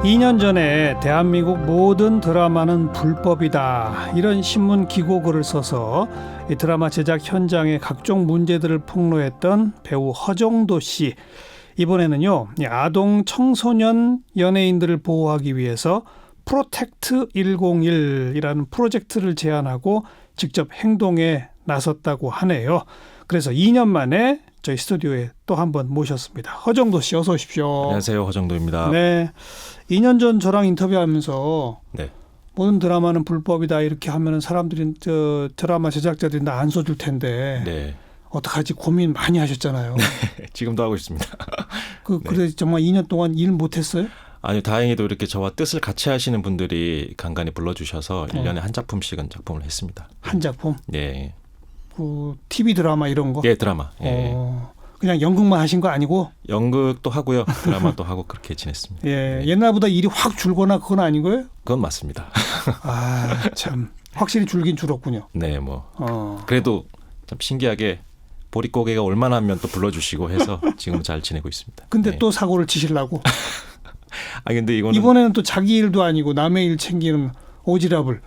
2년 전에 대한민국 모든 드라마는 불법이다, 이런 신문 기고글을 써서 이 드라마 제작 현장의 각종 문제들을 폭로했던 배우 허정도 씨. 이번에는요, 이 아동 청소년 연예인들을 보호하기 위해서 프로텍트 101이라는 프로젝트를 제안하고 직접 행동에 나섰다고 하네요. 그래서 2년 만에 저희 스튜디오에 또 한 번 모셨습니다. 허정도 씨, 어서 오십시오. 안녕하세요, 허정도입니다. 네, 2년 전 저랑 인터뷰하면서 네. 모든 드라마는 불법이다 이렇게 하면 사람들이, 드라마 제작자들이 나 안 써줄 텐데 네. 어떡하지 고민 많이 하셨잖아요. 지금도 하고 있습니다. 그래 정말 2년 동안 일 못했어요? 아니요, 다행히도 이렇게 저와 뜻을 같이 하시는 분들이 간간히 불러주셔서 1년에 한 작품씩은 작품을 했습니다. 한 작품? 네. 그 TV 드라마 이런 거? 예, 드라마. 예. 그냥 연극만 하신 거 아니고? 연극도 하고요, 드라마도 하고 그렇게 지냈습니다. 예, 네. 옛날보다 일이 확 줄거나 그건 아닌 거예요? 그건 맞습니다. 아, 참 확실히 줄긴 줄었군요. 네, 뭐 그래도 참 신기하게 보릿고개가 올만 하면 또 불러주시고 해서 지금 잘 지내고 있습니다. 근데 네. 또 사고를 치시려고? 아 근데 이거는 이번에는 또 자기 일도 아니고 남의 일 챙기는 오지랖을.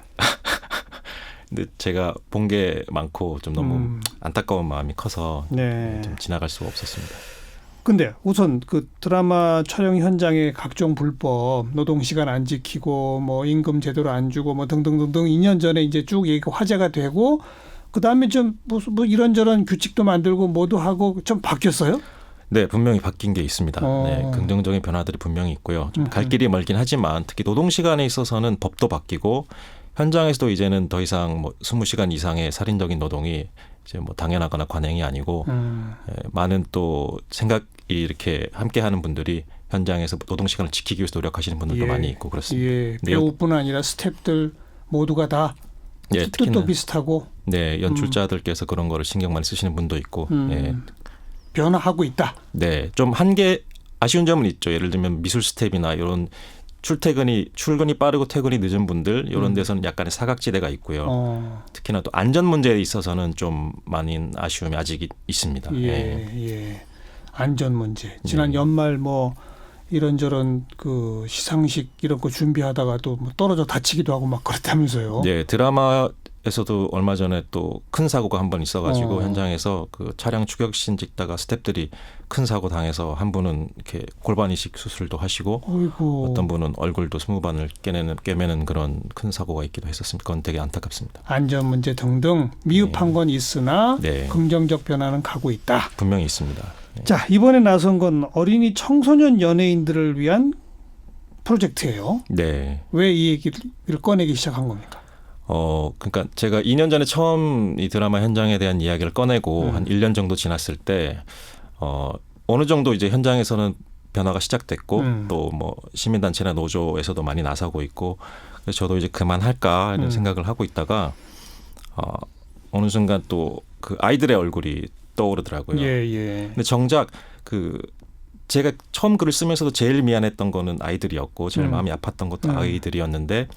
근데 제가 본 게 많고 좀 너무 안타까운 마음이 커서 네. 좀 지나갈 수가 없었습니다. 근데 우선 그 드라마 촬영 현장의 각종 불법, 노동시간 안 지키고 뭐 임금 제대로 안 주고 뭐 등등등등 2년 전에 이제 쭉 얘기 화제가 되고, 그다음에 좀 무슨 뭐 이런저런 규칙도 만들고 뭐도 하고 좀 바뀌었어요? 네, 분명히 바뀐 게 있습니다. 네, 긍정적인 변화들이 분명히 있고요. 좀 갈 길이 멀긴 하지만 특히 노동시간에 있어서는 법도 바뀌고 현장에서도 이제는 더 이상 뭐 20시간 이상의 살인적인 노동이 이제 뭐 당연하거나 관행이 아니고 많은 또 생각이 이렇게 함께하는 분들이 현장에서 노동시간을 지키기 위해서 노력하시는 분들도 많이 있고 그렇습니다. 예, 배우뿐 아니라 스태프들 모두가 다 뜻도 비슷하고. 네, 연출자들께서 그런 거를 신경 많이 쓰시는 분도 있고. 예. 변화하고 있다. 네, 좀 한계 아쉬운 점은 있죠. 예를 들면 미술 스텝이나 이런 출근이 빠르고 퇴근이 늦은 분들 이런 데서는 약간의 사각지대가 있고요. 특히나 또 안전 문제에 있어서는 좀 많은 아쉬움이 아직 있습니다. 예. 안전 문제. 지난 연말 뭐 이런저런 그 시상식 이런 거 준비하다가도 뭐 떨어져 다치기도 하고 막 그랬다면서요. 네, 드라마에서도 얼마 전에 또 큰 사고가 한 번 있어가지고 현장에서 그 차량 추격신 찍다가 스태프들이 큰 사고 당해서 한 분은 이렇게 골반 이식 수술도 하시고 어이구. 어떤 분은 얼굴도 20반을 꿰매는 그런 큰 사고가 있기도 했었습니다. 그건 되게 안타깝습니다. 안전 문제 등등 미흡한 건 있으나 네. 긍정적 변화는 가고 있다. 분명히 있습니다. 네. 자, 이번에 나선 건 어린이 청소년 연예인들을 위한 프로젝트예요. 네. 왜 이 얘기를 꺼내기 시작한 겁니까? 그러니까 제가 2년 전에 처음 이 드라마 현장에 대한 이야기를 꺼내고 한 1년 정도 지났을 때 어느 정도 이제 현장에서는 변화가 시작됐고 또 뭐 시민단체나 노조에서도 많이 나서고 있고, 그래서 저도 이제 그만할까 이런 생각을 하고 있다가 어느 순간 또 그 아이들의 얼굴이 떠오르더라고요. 예. 근데 정작 그 제가 처음 글을 쓰면서도 제일 미안했던 거는 아이들이었고 제일 마음이 아팠던 것도 아이들이었는데,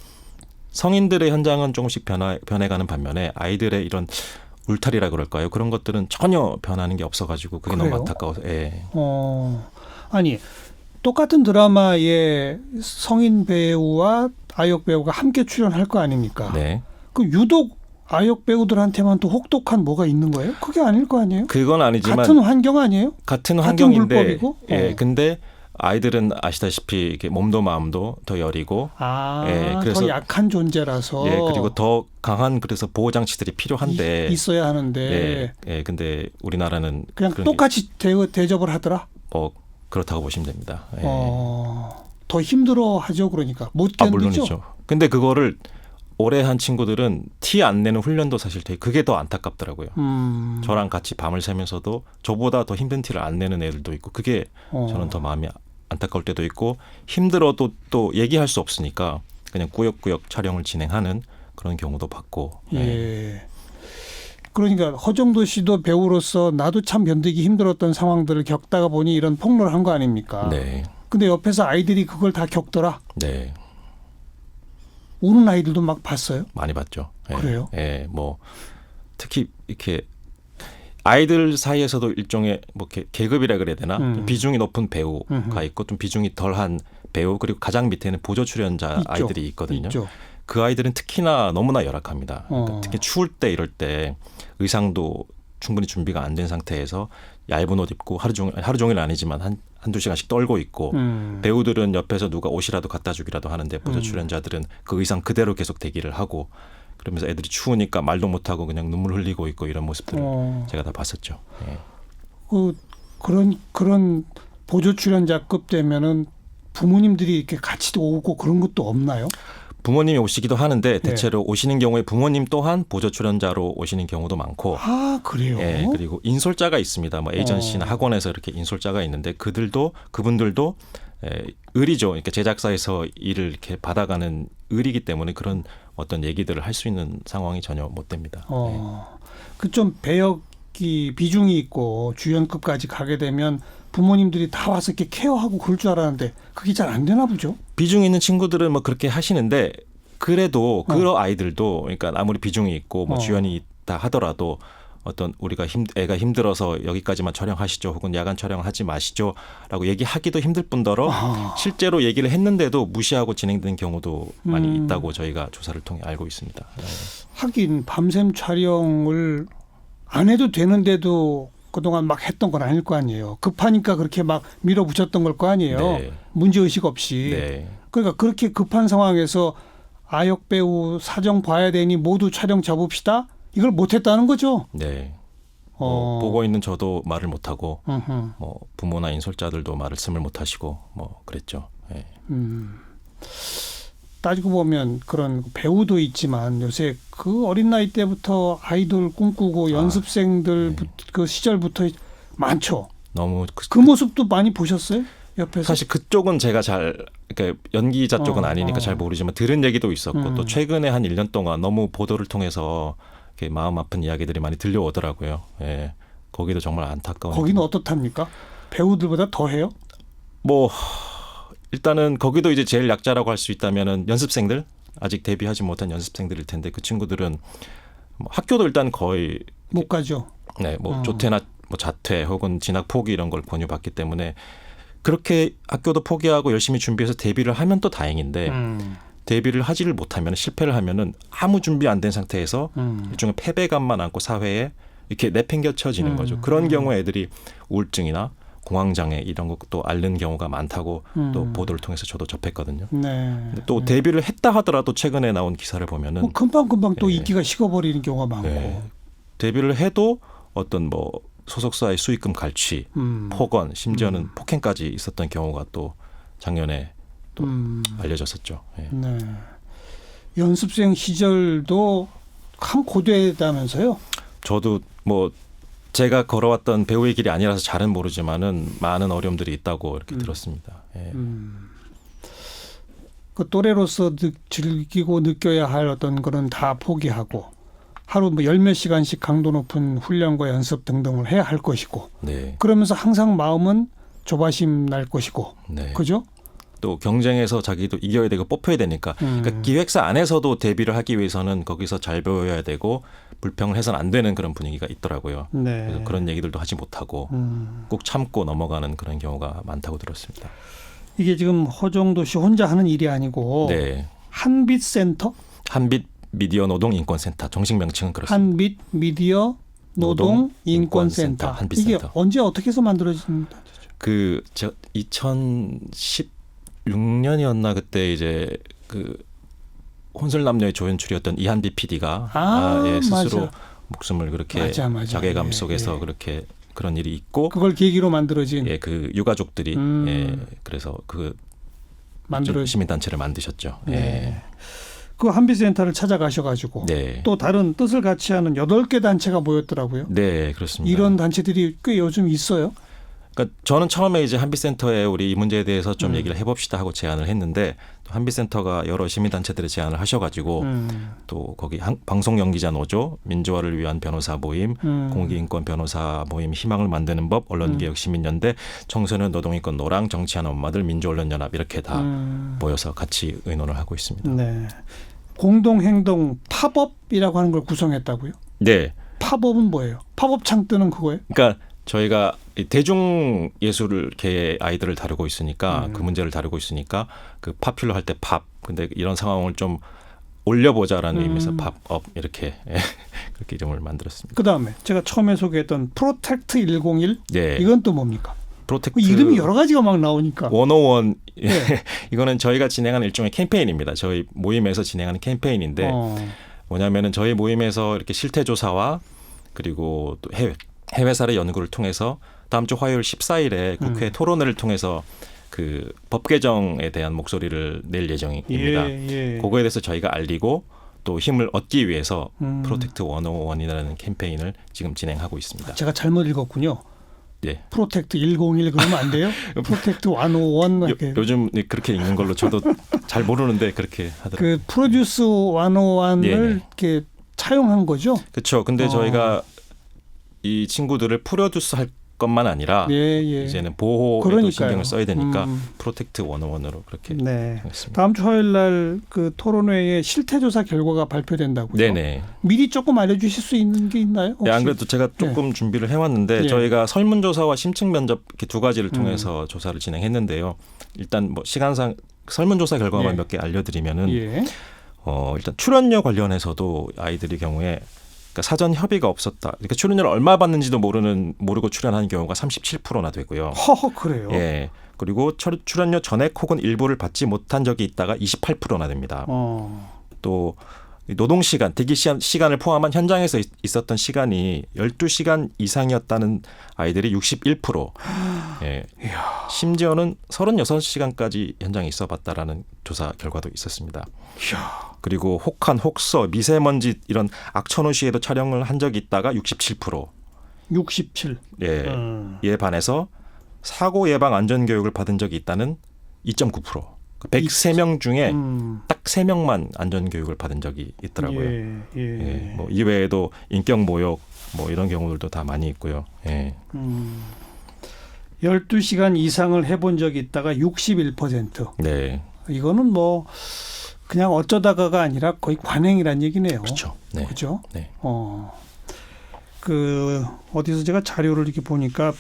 성인들의 현장은 조금씩 변해가는 반면에 아이들의 이런 울타리라 그럴까요? 그런 것들은 전혀 변하는 게 없어가지고 그게 그래요? 너무 안타까워서. 예. 아니, 똑같은 드라마에 성인 배우와 아역 배우가 함께 출연할 거 아닙니까? 네. 그 유독 아역 배우들한테만 또 혹독한 뭐가 있는 거예요? 그게 아닐 거 아니에요? 그건 아니지만 같은 환경 아니에요? 같은 환경인데, 불법이고? 예. 근데 아이들은 아시다시피 이렇게 몸도 마음도 더 여리고, 그래서 더 약한 존재라서. 예, 그리고 더 강한 그래서 보호 장치들이 필요한데 있어야 하는데. 예, 근데 우리나라는 그냥 똑같이 대접을 하더라. 그렇다고 보시면 됩니다. 예. 더 힘들어하죠, 그러니까 못 견디죠. 물론이죠. 근데 그거를 오래 한 친구들은 티 안 내는 훈련도 사실 그게 더 안타깝더라고요. 저랑 같이 밤을 새면서도 저보다 더 힘든 티를 안 내는 애들도 있고, 그게 저는 더 마음이 안타까울 때도 있고, 힘들어도 또 얘기할 수 없으니까 그냥 꾸역꾸역 촬영을 진행하는 그런 경우도 봤고. 예. 그러니까 허정도 씨도 배우로서 나도 참 견디기 힘들었던 상황들을 겪다가 보니 이런 폭로를 한 거 아닙니까? 네. 근데 옆에서 아이들이 그걸 다 겪더라. 네. 우는 아이들도 막 봤어요? 많이 봤죠. 예. 그래요? 예, 뭐 특히 이렇게 아이들 사이에서도 일종의 뭐 계급이라 그래야 되나? 좀 비중이 높은 배우가 있고 좀 비중이 덜한 배우 그리고 가장 밑에는 보조 출연자 있죠. 아이들이 있거든요. 있죠. 그 아이들은 특히나 너무나 열악합니다. 그러니까 어. 특히 추울 때 이럴 때 의상도 충분히 준비가 안 된 상태에서 얇은 옷 입고 하루 종일 아니지만 한두 시간씩 떨고 있고 배우들은 옆에서 누가 옷이라도 갖다 주기라도 하는데 보조 출연자들은 그 의상 그대로 계속 대기를 하고 그러면서 애들이 추우니까 말도 못하고 그냥 눈물 흘리고 있고 이런 모습들을 제가 다 봤었죠. 예. 그런 보조 출연자급 되면은 부모님들이 이렇게 같이 오고 그런 것도 없나요? 부모님이 오시기도 하는데 대체로 오시는 경우에 부모님 또한 보조 출연자로 오시는 경우도 많고. 아, 그래요? 예, 그리고 인솔자가 있습니다. 뭐 에이전시나 학원에서 이렇게 인솔자가 있는데 그분들도 의리죠. 그러니까 제작사에서 일을 이렇게 받아가는 의리기 때문에 그런 어떤 얘기들을 할 수 있는 상황이 전혀 못 됩니다. 그 좀 배역이 비중이 있고 주연급까지 가게 되면 부모님들이 다 와서 이렇게 케어하고 그럴 줄 알았는데 그게 잘 안 되나 보죠? 비중 있는 친구들은 뭐 그렇게 하시는데 그래도 그 아이들도 그러니까 아무리 비중이 있고 뭐 주연이 있다 하더라도 어떤 우리가 애가 힘들어서 여기까지만 촬영하시죠 혹은 야간 촬영하지 마시죠라고 얘기하기도 힘들 뿐더러 실제로 얘기를 했는데도 무시하고 진행된 경우도 많이 있다고 저희가 조사를 통해 알고 있습니다. 하긴 밤샘 촬영을 안 해도 되는데도 그동안 막 했던 건 아닐 거 아니에요. 급하니까 그렇게 막 밀어붙였던 걸 거 아니에요. 네. 문제의식 없이. 네. 그러니까 그렇게 급한 상황에서 아역 배우 사정 봐야 되니 모두 촬영 접읍시다. 이걸 못했다는 거죠. 네. 보고 있는 저도 말을 못하고 뭐 부모나 인솔자들도 말씀을 못하시고 뭐 그랬죠. 네. 따지고 보면 그런 배우도 있지만 요새 그 어린 나이 때부터 아이돌 꿈꾸고 연습생들 그 시절부터 많죠. 너무 그 모습도 많이 보셨어요? 옆에서? 사실 그쪽은 제가 그러니까 연기자 쪽은 아니니까 잘 모르지만 들은 얘기도 있었고 또 최근에 한 1년 동안 너무 보도를 통해서 이렇게 마음 아픈 이야기들이 많이 들려오더라고요. 예. 거기도 정말 안타까운. 거기는 어떻답니까? 배우들보다 더 해요? 뭐 일단은 거기도 이제 제일 약자라고 할 수 있다면은 연습생들 아직 데뷔하지 못한 연습생들일 텐데 그 친구들은 뭐 학교도 일단 거의 못 가죠. 네, 뭐 조퇴나 뭐 자퇴 혹은 진학 포기 이런 걸 권유받기 때문에 그렇게 학교도 포기하고 열심히 준비해서 데뷔를 하면 또 다행인데 데뷔를 하지를 못하면 실패를 하면은 아무 준비 안 된 상태에서 일종의 패배감만 안고 사회에 이렇게 내팽겨쳐지는 거죠. 그런 경우에 애들이 우울증이나 공황장애 이런 것도 앓는 경우가 많다고 또 보도를 통해서 저도 접했거든요. 네. 또 데뷔를 했다 하더라도 최근에 나온 기사를 보면은 뭐 금방금방 또 인기가 식어버리는 경우가 많고. 데뷔를 해도 어떤 뭐 소속사의 수익금 갈취, 폭언, 심지어는 폭행까지 있었던 경우가 또 작년에 또 알려졌었죠. 예. 네. 연습생 시절도 한 고되다면서요? 저도 뭐 제가 걸어왔던 배우의 길이 아니라서 잘은 모르지만은 많은 어려움들이 있다고 이렇게 들었습니다. 예. 그 또래로서 즐기고 느껴야 할 어떤 거는 다 포기하고 하루 뭐 10몇 시간씩 강도 높은 훈련과 연습 등등을 해야 할 것이고 네. 그러면서 항상 마음은 조바심 날 것이고 네. 그죠? 또 경쟁에서 자기도 이겨야 되고 뽑혀야 되니까 그러니까 기획사 안에서도 데뷔를 하기 위해서는 거기서 잘 보여야 되고 불평을 해서는 안 되는 그런 분위기가 있더라고요. 네. 그래서 그런 얘기들도 하지 못하고 꼭 참고 넘어가는 그런 경우가 많다고 들었습니다. 이게 지금 허정도 씨 혼자 하는 일이 아니고 네. 한빛센터? 한빛 미디어 노동 인권센터 정식 명칭은 그렇습니다. 한빛 미디어 노동 인권센터. 이게 언제 어떻게 해서 만들어진 단체죠? 그 2016년이었나 그때 이제 그 혼술남녀의 조연출이었던 이한비 PD가 스스로 맞아. 목숨을 그렇게 맞아. 자괴감 속에서 그렇게 그런 일이 있고 그걸 계기로 만들어진 그 유가족들이 그래서 그 시민단체를 만드셨죠. 네. 그 한빛센터를 찾아가셔가지고 또 다른 뜻을 같이 하는 8개 단체가 모였더라고요. 네, 그렇습니다. 이런 단체들이 꽤 요즘 있어요. 그러니까 저는 처음에 이제 한빛센터에 우리 이 문제에 대해서 좀 얘기를 해봅시다 하고 제안을 했는데 또 한빛센터가 여러 시민단체들의 제안을 하셔가지고 또 거기 방송연기자 노조, 민주화를 위한 변호사 모임, 공익인권 변호사 모임, 희망을 만드는 법, 언론개혁 시민연대, 청소년 노동인권 노랑, 정치하는 엄마들, 민주언론연합 이렇게 다 모여서 같이 의논을 하고 있습니다. 네. 공동행동 팝업이라고 하는 걸 구성했다고요? 네. 팝업은 뭐예요? 팝업 창 뜨는 그거예요? 그러니까 저희가 이 대중 예술계의 아이들을 다루고 있으니까 그 문제를 다루고 있으니까 그 파퓰러 할 때 팝. 근데 이런 상황을 좀 올려보자라는 의미에서 팝업 이렇게 그렇게 이름을 만들었습니다. 그다음에 제가 처음에 소개했던 프로텍트 101 네. 이건 또 뭡니까? 프로텍트 그 이름이 여러 가지가 막 나오니까. 101 네. 이거는 저희가 진행하는 일종의 캠페인입니다. 저희 모임에서 진행하는 캠페인인데 뭐냐면은 저희 모임에서 이렇게 실태 조사와 그리고 또 해외사례 연구를 통해서 다음 주 화요일 14일에 국회 토론회를 통해서 그 법 개정에 대한 목소리를 낼 예정입니다. 그거에 대해서 저희가 알리고 또 힘을 얻기 위해서 프로텍트 101이라는 캠페인을 지금 진행하고 있습니다. 제가 잘못 읽었군요. 네. 프로텍트 101 그러면 안 돼요? 프로텍트 101 이렇게. 요즘 그렇게 읽는 걸로 저도 잘 모르는데 그렇게 하더라고요. 그 프로듀스 101을 이렇게 차용한 거죠? 그렇죠. 근데 저희가 이 친구들을 프로듀스 할 것만 아니라 이제는 보호에도 신경을 써야 되니까 프로텍트 101으로 그렇게 하겠습니다. 다음 주 화요일 날 그 토론회에 실태조사 결과가 발표된다고요? 네네. 미리 조금 알려주실 수 있는 게 있나요? 혹시? 네, 안 그래도 제가 조금 준비를 해왔는데 저희가 설문조사와 심층 면접 이렇게 두 가지를 통해서 조사를 진행했는데요. 일단 뭐 시간상 설문조사 결과만 몇 개 알려드리면은 일단 출연료 관련해서도 아이들의 경우에 그러니까 사전 협의가 없었다. 그러니까 출연료를 얼마 받는지도 모르고 출연하는 경우가 37%나 되고요. 허허 그래요. 예. 그리고 출연료 전액 혹은 일부를 받지 못한 적이 있다가 28%나 됩니다. 또 노동 시간, 대기 시간을 포함한 현장에서 있었던 시간이 12시간 이상이었다는 아이들이 61%. 예. 심지어는 36시간까지 현장에 있어 봤다라는 조사 결과도 있었습니다. 그리고 혹한, 혹서, 미세먼지 이런 악천후 시에도 촬영을 한 적이 있다가 67%. 67. 예. 이에 반해서 사고 예방 안전 교육을 받은 적이 있다는 2.9%. 103명 중에 딱 3명만 안전 교육을 받은 적이 있더라고요. 예. 뭐 이외에도 인격 모욕 뭐 이런 경우들도 다 많이 있고요. 예. 12시간 이상을 해본 적이 있다가 61%. 네. 이거는 뭐 그냥 어쩌다가가 아니라 거의 관행이란 얘기네요. 그렇죠. 네. 그렇죠. 네. 그 어디서 제가 자료를 이렇게 보니까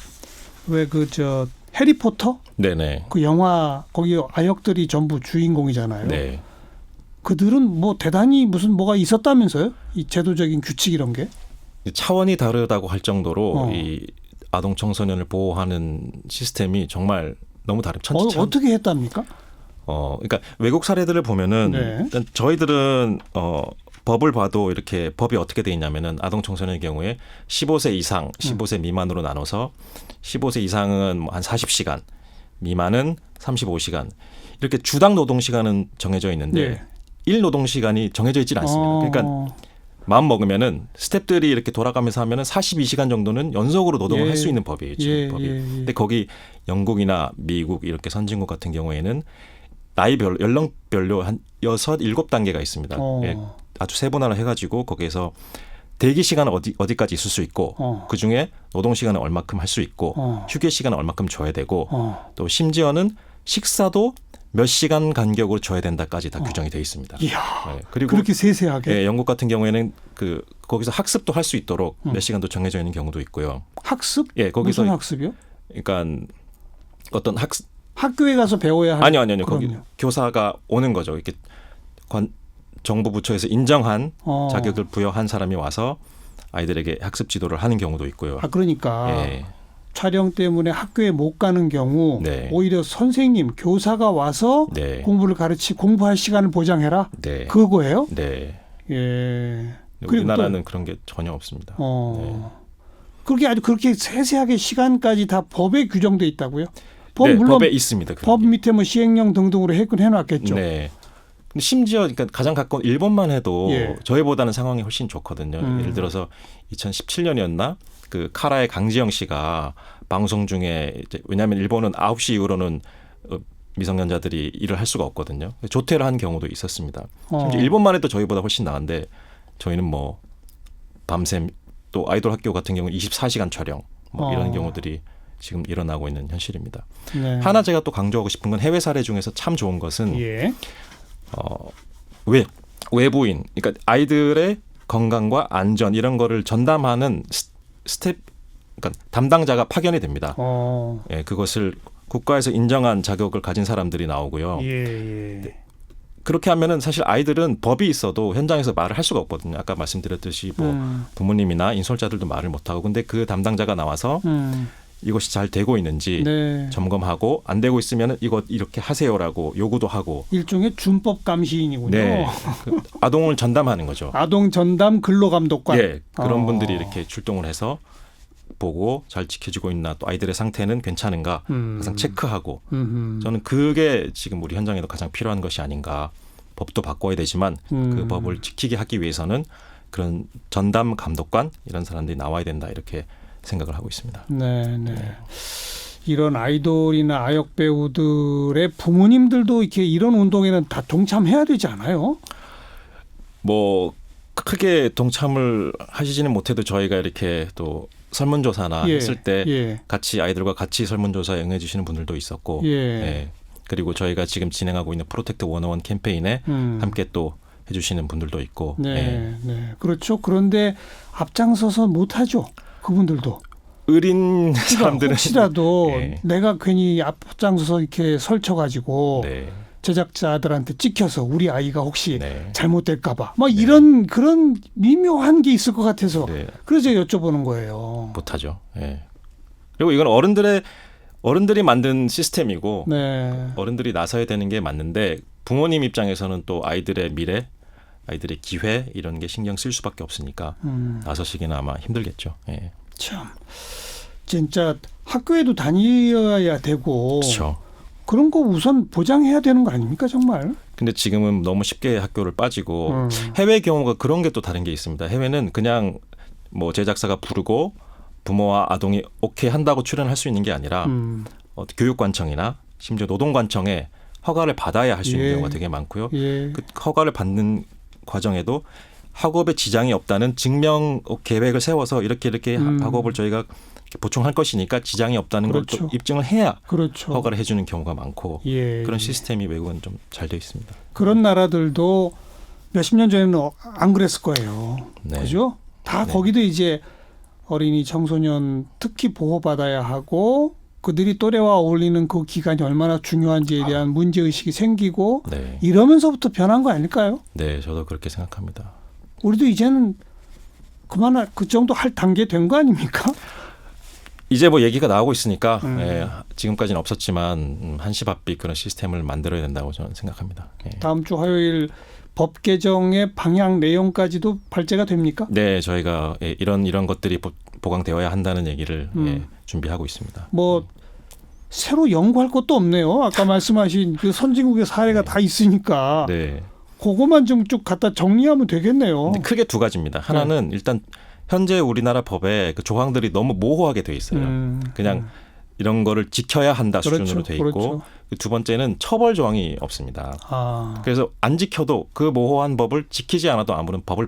왜 그 저 해리포터? 네네. 그 영화 거기 아역들이 전부 주인공이잖아요. 네. 그들은 뭐 대단히 무슨 뭐가 있었다면서요? 이 제도적인 규칙 이런 게? 차원이 다르다고 할 정도로 이 아동 청소년을 보호하는 시스템이 정말 너무 다른 천지차원. 어떻게 했답니까? 그러니까 외국 사례들을 보면은 일단 저희들은 법을 봐도 이렇게 법이 어떻게 돼 있냐면은 아동 청소년의 경우에 15세 이상, 15세 미만으로 나눠서 15세 이상은 한 40시간, 미만은 35시간. 이렇게 주당 노동 시간은 정해져 있는데 일 노동 시간이 정해져 있질 않습니다. 그러니까 마음 먹으면은 스태프들이 이렇게 돌아가면서 하면은 42시간 정도는 연속으로 노동을 할 수 있는 법이에요. 지금 법이. 근데 거기 영국이나 미국 이렇게 선진국 같은 경우에는 나이별 연령별로 한 6, 7단계가 있습니다. 아주 세분화를 해가지고 거기에서 대기 시간은 어디까지 있을 수 있고 그 중에 노동 시간은 얼마큼 할 수 있고 휴게 시간은 얼마큼 줘야 되고 또 심지어는 식사도 몇 시간 간격으로 줘야 된다까지 다 규정이 돼 있습니다. 이야, 네. 그리고 그렇게 세세하게. 네, 영국 같은 경우에는 거기서 학습도 할 수 있도록 몇 시간도 정해져 있는 경우도 있고요. 학습? 예, 거기서 무슨 학습이요? 그러니까 어떤 학교에 가서 배워야 하는. 아니요. 거기 교사가 오는 거죠. 이렇게 정부 부처에서 인정한 자격을 부여한 사람이 와서 아이들에게 학습 지도를 하는 경우도 있고요. 그러니까 촬영 때문에 학교에 못 가는 경우 오히려 선생님, 교사가 와서 공부를 공부할 시간을 보장해라. 그거예요? 네. 예. 우리나라는 그런 게 전혀 없습니다. 그렇게 아주 그렇게 세세하게 시간까지 다 법에 규정돼 있다고요? 물론 법에 있습니다. 법 밑에 뭐 시행령 등등으로 해놨겠죠. 네. 근데 심지어 그러니까 가장 가까운 일본만 해도 저희보다는 상황이 훨씬 좋거든요. 예를 들어서 2017년이었나 그 카라의 강지영 씨가 방송 중에 왜냐하면 일본은 9시 이후로는 미성년자들이 일을 할 수가 없거든요. 조퇴를 한 경우도 있었습니다. 심지어 일본만 해도 저희보다 훨씬 나은데 저희는 뭐 밤샘 또 아이돌 학교 같은 경우는 24시간 촬영 뭐 이런 경우들이 지금 일어나고 있는 현실입니다. 하나 제가 또 강조하고 싶은 건 해외 사례 중에서 참 좋은 것은 외부인, 그러니까 아이들의 건강과 안전 이런 거를 전담하는 그러니까 담당자가 파견이 됩니다. 어. 예, 그것을 국가에서 인정한 자격을 가진 사람들이 나오고요. 예, 예. 그렇게 하면은 사실 아이들은 법이 있어도 현장에서 말을 할 수가 없거든요. 아까 말씀드렸듯이 뭐 부모님이나 인솔자들도 말을 못하고 근데 그 담당자가 나와서 이것이 잘 되고 있는지 네. 점검하고 안 되고 있으면은 이것 이렇게 하세요라고 요구도 하고 일종의 준법 감시인이군요. 네. 그 아동을 전담하는 거죠. 아동 전담 근로감독관. 예, 그런 분들이 이렇게 출동을 해서 보고 잘 지켜지고 있나 또 아이들의 상태는 괜찮은가 항상 체크하고 저는 그게 지금 우리 현장에도 가장 필요한 것이 아닌가. 법도 바꿔야 되지만 그 법을 지키게 하기 위해서는 그런 전담 감독관 이런 사람들이 나와야 된다 이렇게 생각을 하고 있습니다. 네, 네. 이런 아이돌이나 아역 배우들의 부모님들도 이렇게 이런 운동에는 다 동참해야 되지 않아요? 뭐 크게 동참을 하시지는 못해도 저희가 이렇게 또 설문조사나 예, 했을 때 예. 같이 아이들과 같이 설문조사에 응해 주시는 분들도 있었고 예. 예. 그리고 저희가 지금 진행하고 있는 프로텍트 101 캠페인에 함께 또 해주시는 분들도 있고 네, 예. 네. 그렇죠. 그런데 앞장서서 못하죠. 그분들도. 의린 사람들은 혹시라도 예. 내가 괜히 앞장서서 이렇게 설쳐가지고 네. 제작자들한테 찍혀서 우리 아이가 혹시 네. 잘못될까봐 막 이런 그런 미묘한 게 있을 것 같아서 네. 그래서 여쭤보는 거예요. 못하죠. 예. 그리고 이건 어른들이 만든 시스템이고 네. 어른들이 나서야 되는 게 맞는데 부모님 입장에서는 또 아이들의 미래, 아이들의 기회 이런 게 신경 쓸 수밖에 없으니까 나서시기는 아마 힘들겠죠. 예. 참 진짜 학교에도 다녀야 되고 그렇죠. 그런 거 우선 보장해야 되는 거 아닙니까 정말? 근데 지금은 너무 쉽게 학교를 빠지고 해외 경우가 그런 게 또 다른 게 있습니다. 해외는 그냥 뭐 제작사가 부르고 부모와 아동이 오케이 한다고 출연할 수 있는 게 아니라 교육관청이나 심지어 노동관청에 허가를 받아야 할 수 있는 예. 경우가 되게 많고요. 예. 그 허가를 받는 과정에도 학업에 지장이 없다는 증명 계획을 세워서 이렇게 학업을 저희가 보충할 것이니까 지장이 없다는 걸 그렇죠. 또 입증을 해야 그렇죠. 허가를 해주는 경우가 많고 예. 그런 시스템이 외국은 좀 잘 되어 있습니다. 그런 나라들도 몇십 년 전에는 안 그랬을 거예요. 네. 그죠? 다 네. 거기도 이제 어린이 청소년 특히 보호받아야 하고 그들이 또래와 어울리는 그 기간이 얼마나 중요한지에 대한 문제의식이 생기고 네. 이러면서부터 변한 거 아닐까요? 네, 저도 그렇게 생각합니다. 우리도 이제는 그만 그 정도 할 단계 된 거 아닙니까? 이제 뭐 얘기가 나오고 있으니까 예, 지금까지는 없었지만 한시바삐 그런 시스템을 만들어야 된다고 저는 생각합니다. 예. 다음 주 화요일 법 개정의 방향 내용까지도 발제가 됩니까? 네, 저희가 예, 이런 것들이 보강되어야 한다는 얘기를 예, 준비하고 있습니다. 뭐 새로 연구할 것도 없네요. 아까 말씀하신 그 선진국의 사례가 다 있으니까 네. 그것만 좀 쭉 갖다 정리하면 되겠네요. 근데 크게 두 가지입니다. 하나는 일단 현재 우리나라 법에 그 조항들이 너무 모호하게 돼 있어요. 그냥 이런 거를 지켜야 한다 수준으로 그렇죠, 돼 있고 그렇죠. 두 번째는 처벌 조항이 없습니다. 아, 그래서 안 지켜도 그 모호한 법을 지키지 않아도 아무런 벌을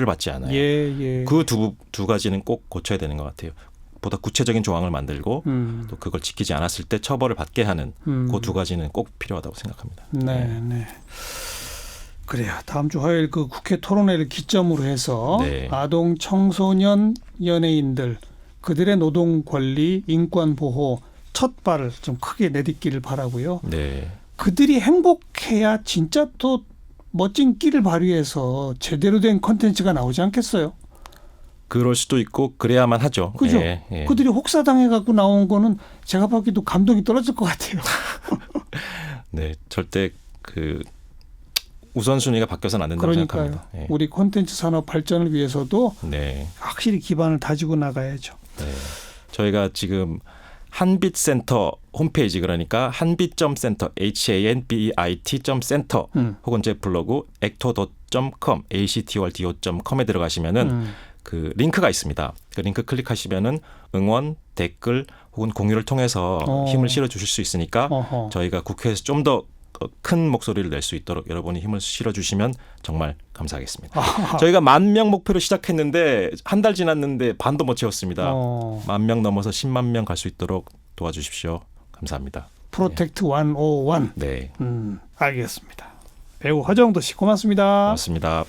받지 않아요. 예. 그 두 가지는 꼭 고쳐야 되는 것 같아요. 보다 구체적인 조항을 만들고 또 그걸 지키지 않았을 때 처벌을 받게 하는 그 두 가지는 꼭 필요하다고 생각합니다. 네. 그래요. 다음 주 화요일 그 국회 토론회를 기점으로 해서 네. 아동, 청소년, 연예인들 그들의 노동 권리, 인권 보호 첫 발을 좀 크게 내딛기를 바라고요. 네. 그들이 행복해야 진짜 또 멋진 끼를 발휘해서 제대로 된 콘텐츠가 나오지 않겠어요? 그럴 수도 있고 그래야만 하죠. 그죠? 예. 그들이 혹사당해 갖고 나온 거는 제가 보기에도 감동이 떨어질 것 같아요. 네, 절대 그 우선순위가 바뀌어서는 안 된다고 그러니까요. 생각합니다. 예. 우리 콘텐츠 산업 발전을 위해서도 네. 확실히 기반을 다지고 나가야죠. 네. 저희가 지금 한빛센터 홈페이지 그러니까 한빛.센터 hanbit.center 혹은 제 블로그 actor.com actord.com에 들어가시면은 그 링크가 있습니다. 그 링크 클릭하시면은 응원, 댓글 혹은 공유를 통해서 힘을 실어 주실 수 있으니까 저희가 국회에서 좀 더 큰 목소리를 낼 수 있도록 여러분이 힘을 실어 주시면 정말 감사하겠습니다. 저희가 10,000명 목표로 시작했는데 한 달 지났는데 반도 못 채웠습니다. 10,000명 넘어서 10만 명 갈 수 있도록 도와주십시오. 감사합니다. 프로텍트 101. 네. 알겠습니다. 배우 허정도 씨 고맙습니다. 고맙습니다.